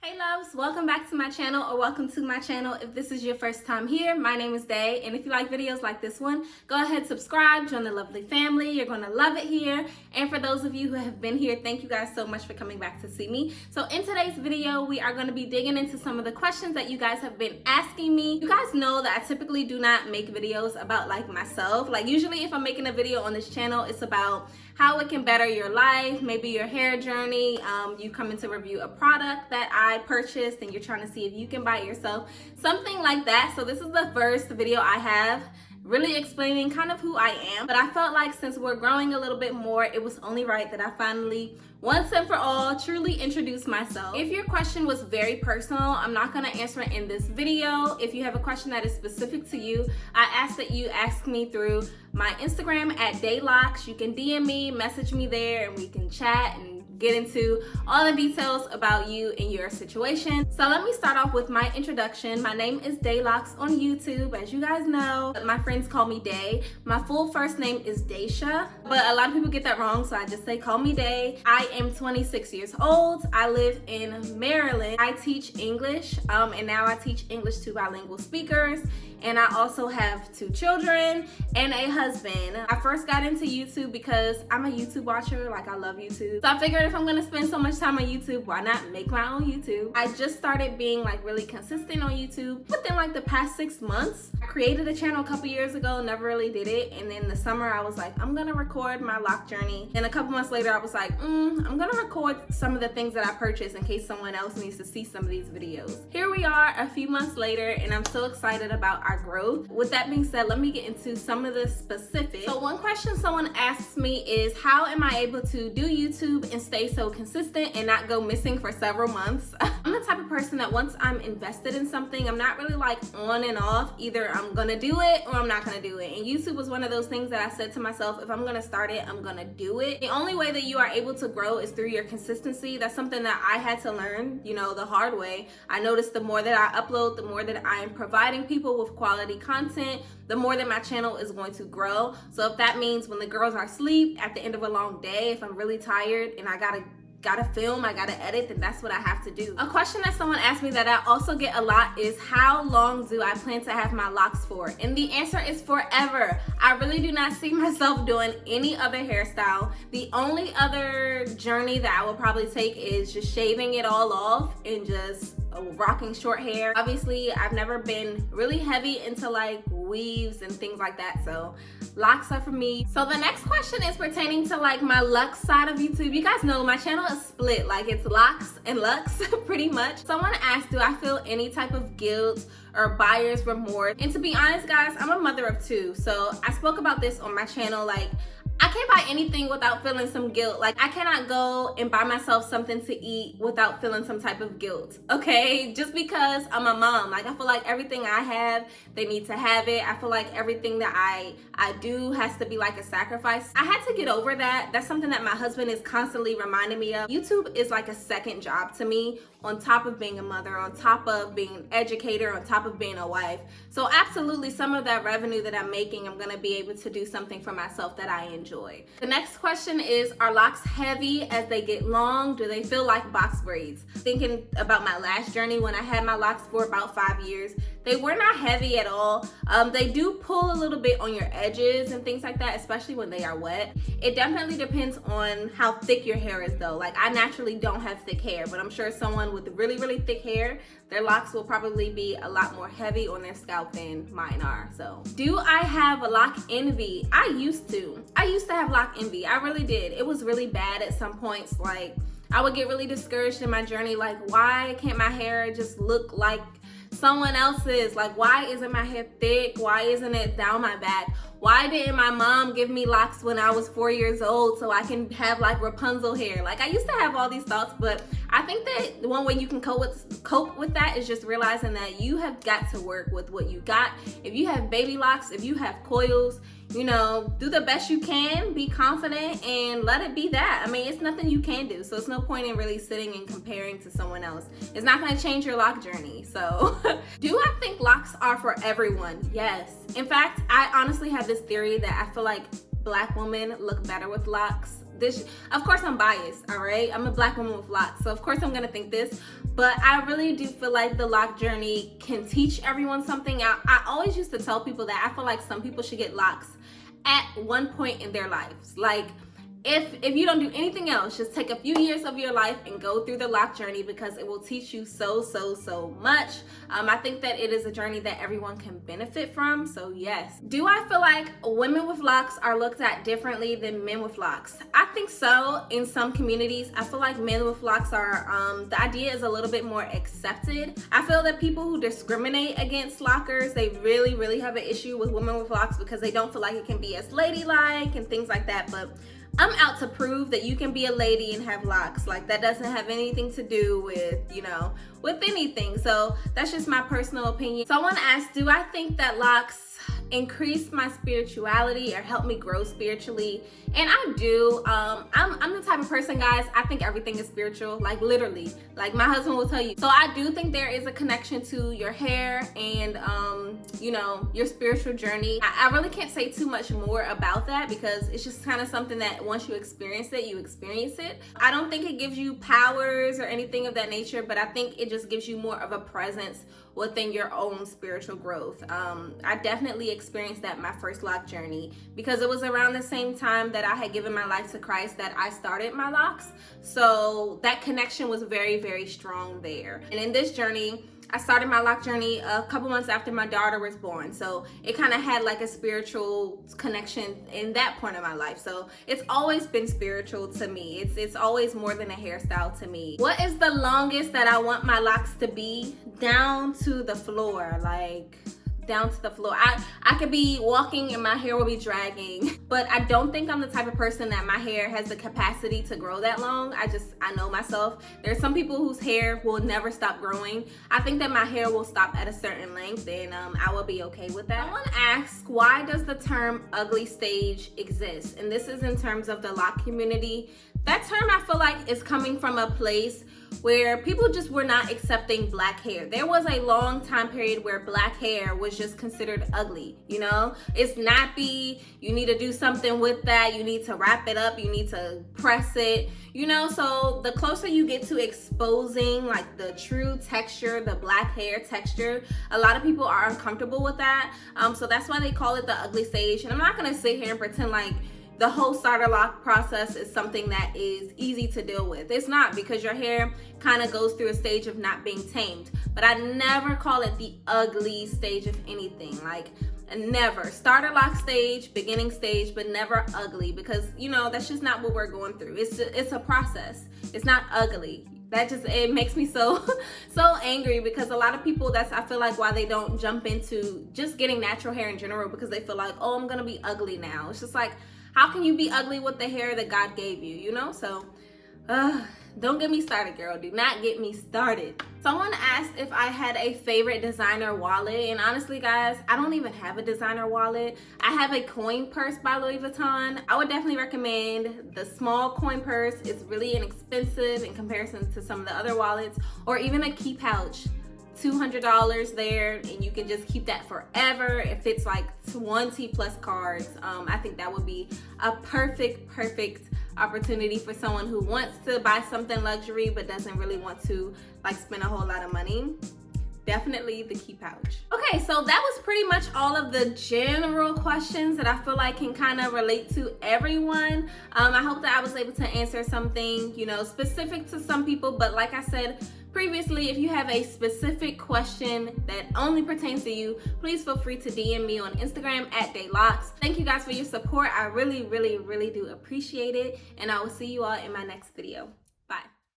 Hey loves, welcome back to my channel, or welcome to my channel if this is your first time here. My name is Day, and if you like videos like this one, go ahead, subscribe, join the lovely family. You're gonna love it here. And for those of you who have been here, thank you guys so much for coming back to see me. So in today's video, we are gonna be digging into some of the questions that you guys have been asking me. You guys know that I typically do not make videos about like myself. Like usually if I'm making a video on this channel, it's about how it can better your life, maybe your hair journey. You come in to review a product that I purchased and you're trying to see if you can buy it yourself, something like that. So this is the first video I have really explaining kind of who I am, but I felt like since we're growing a little bit more, it was only right that I finally, once and for all, truly introduce myself. If your question was very personal, I'm not gonna answer it in this video. If you have a question that is specific to you, I ask that you ask me through my Instagram at locs. You can DM me, message me there, and we can chat and get into all the details about you and your situation. So let me start off with my introduction. My name is locs on YouTube. As you guys know, my friends call me Day. My full first name is Daisha, but a lot of people get that wrong, so I just say call me Day. I am 26 years old. I live in Maryland. I teach English, and now I teach English to bilingual speakers. And I also have 2 children and a husband. I first got into YouTube because I'm a YouTube watcher, like I love YouTube. So I figured if I'm gonna spend so much time on YouTube, why not make my own YouTube? I just started being like really consistent on YouTube within like the past 6 months. I created a channel a couple years ago, never really did it. And then the summer I was like, I'm gonna record my lock journey. And a couple months later I was like, I'm gonna record some of the things that I purchased in case someone else needs to see some of these videos. Here we are a few months later, and I'm so excited about our growth. With that being said, let me get into some of the specifics. So one question someone asks me is, how am I able to do YouTube and stay so consistent and not go missing for several months? I'm the type of person that once I'm invested in something, I'm not really like on and off. Either I'm gonna do it or I'm not gonna do it. And YouTube was one of those things that I said to myself, if I'm gonna start it, I'm gonna do it. The only way that you are able to grow is through your consistency. That's something that I had to learn, the hard way. I noticed the more that I upload, the more that I am providing people with quality content, the more that my channel is going to grow. So if that means when the girls are asleep at the end of a long day, if I'm really tired and I gotta film, I gotta edit, then that's what I have to do. A question that someone asked me that I also get a lot is, how long do I plan to have my locks for? And the answer is forever. I really do not see myself doing any other hairstyle. The only other journey that I will probably take is just shaving it all off and just rocking short hair. Obviously, I've never been really heavy into like weaves and things like that, so locks are for me. So the next question is pertaining to like my lux side of YouTube. You guys know my channel is split, like it's locks and lux pretty much. Someone asked, do I feel any type of guilt or buyer's remorse? And to be honest guys, I'm a mother of 2, so I spoke about this on my channel. Like, I can't buy anything without feeling some guilt. Like, I cannot go and buy myself something to eat without feeling some type of guilt, okay? Just because I'm a mom. Like, I feel like everything I have, they need to have it. I feel like everything that I do has to be like a sacrifice. I had to get over that. That's something that my husband is constantly reminding me of. YouTube is like a second job to me, on top of being a mother, on top of being an educator, on top of being a wife. So absolutely, some of that revenue that I'm making, I'm gonna be able to do something for myself that I enjoy. The next question is, are locks heavy as they get long? Do they feel like box braids? Thinking about my last journey when I had my locks for about 5 years, they were not heavy at all. They do pull a little bit on your edges and things like that, especially when they are wet. It definitely depends on how thick your hair is though. Like, I naturally don't have thick hair, but I'm sure someone with really, really thick hair, their locks will probably be a lot more heavy on their scalp than mine are. So, do I have a lock envy? I used to have lock envy. I really did. It was really bad at some points. Like, I would get really discouraged in my journey. Like, why can't my hair just look like someone else's? Like, why isn't my hair thick? Why isn't it down my back? Why didn't my mom give me locks when I was 4 years old so I can have like Rapunzel hair? Like, I used to have all these thoughts, but I think that one way you can cope with that is just realizing that you have got to work with what you got. If you have baby locks, if you have coils, do the best you can, be confident, and let it be that. I mean, it's nothing you can do, so it's no point in really sitting and comparing to someone else. It's not gonna change your lock journey. So, do I think locks are for everyone? Yes. In fact, I honestly have this theory that I feel like Black women look better with locks. Of course I'm biased, all right? I'm a Black woman with locks, so of course I'm gonna think this, But I really do feel like the lock journey can teach everyone something. I always used to tell people that I feel like some people should get locks at one point in their lives. Like, if you don't do anything else, just take a few years of your life and go through the lock journey, because it will teach you so much. I think that it is a journey that everyone can benefit from. So yes. Do I feel like women with locks are looked at differently than men with locks? I think so. In some communities, I feel like men with locks are, the idea is a little bit more accepted. I feel that people who discriminate against lockers, they really have an issue with women with locks because they don't feel like it can be as ladylike and things like that. But I'm out to prove that you can be a lady and have locks. Like, that doesn't have anything to do with, with anything. So that's just my personal opinion. So I want to ask, do I think that locks increase my spirituality or help me grow spiritually? And I do. I'm the type of person, guys, I think everything is spiritual, like literally, like my husband will tell you. So I do think there is a connection to your hair and your spiritual journey. I really can't say too much more about that because it's just kind of something that once you experience it, you experience it. I don't think it gives you powers or anything of that nature, but I think it just gives you more of a presence within your own spiritual growth. I definitely experienced that my first lock journey because it was around the same time that I had given my life to Christ that I started my locks. So that connection was very strong there. And in this journey, I started my lock journey a couple months after my daughter was born. So it kind of had like a spiritual connection in that point of my life. So it's always been spiritual to me. It's always more than a hairstyle to me. What is the longest that I want my locks to be? Down to the floor, like down to the floor. I could be walking and my hair will be dragging, but I don't think I'm the type of person that my hair has the capacity to grow that long. I know myself. There's some people whose hair will never stop growing. I think that my hair will stop at a certain length, and I will be okay with that. I want to ask, why does the term ugly stage exist? And this is in terms of the lock community. That term, I feel like, is coming from a place where people just were not accepting black hair. There was a long time period where black hair was just considered ugly, It's nappy, you need to do something with that, you need to wrap it up, you need to press it, So the closer you get to exposing like the true texture, the black hair texture, a lot of people are uncomfortable with that. So that's why they call it the ugly stage. And I'm not gonna sit here and pretend like the whole starter lock process is something that is easy to deal with. It's not, because your hair kind of goes through a stage of not being tamed. But I never call it the ugly stage of anything. Like, never. Starter lock stage, beginning stage, but never ugly, because that's just not what we're going through. It's a process. It's not ugly. It makes me so angry, because a lot of people, I feel like why they don't jump into just getting natural hair in general, because they feel like, oh, I'm gonna be ugly now. It's just like, how can you be ugly with the hair that God gave you, So don't get me started, girl. Do not get me started. Someone asked if I had a favorite designer wallet, and honestly, guys, I don't even have a designer wallet. I have a coin purse by Louis Vuitton. I would definitely recommend the small coin purse. It's really inexpensive in comparison to some of the other wallets, or even a key pouch. $200 there, and you can just keep that forever. If it's like 20 plus cards, I think that would be a perfect opportunity for someone who wants to buy something luxury but doesn't really want to like spend a whole lot of money. Definitely the key pouch. Okay, so that was pretty much all of the general questions that I feel like can kind of relate to everyone. I hope that I was able to answer something, specific to some people, but like I said previously, if you have a specific question that only pertains to you, please feel free to DM me on Instagram at @locs. Thank you guys for your support. I really do appreciate it, and I will see you all in my next video. Bye.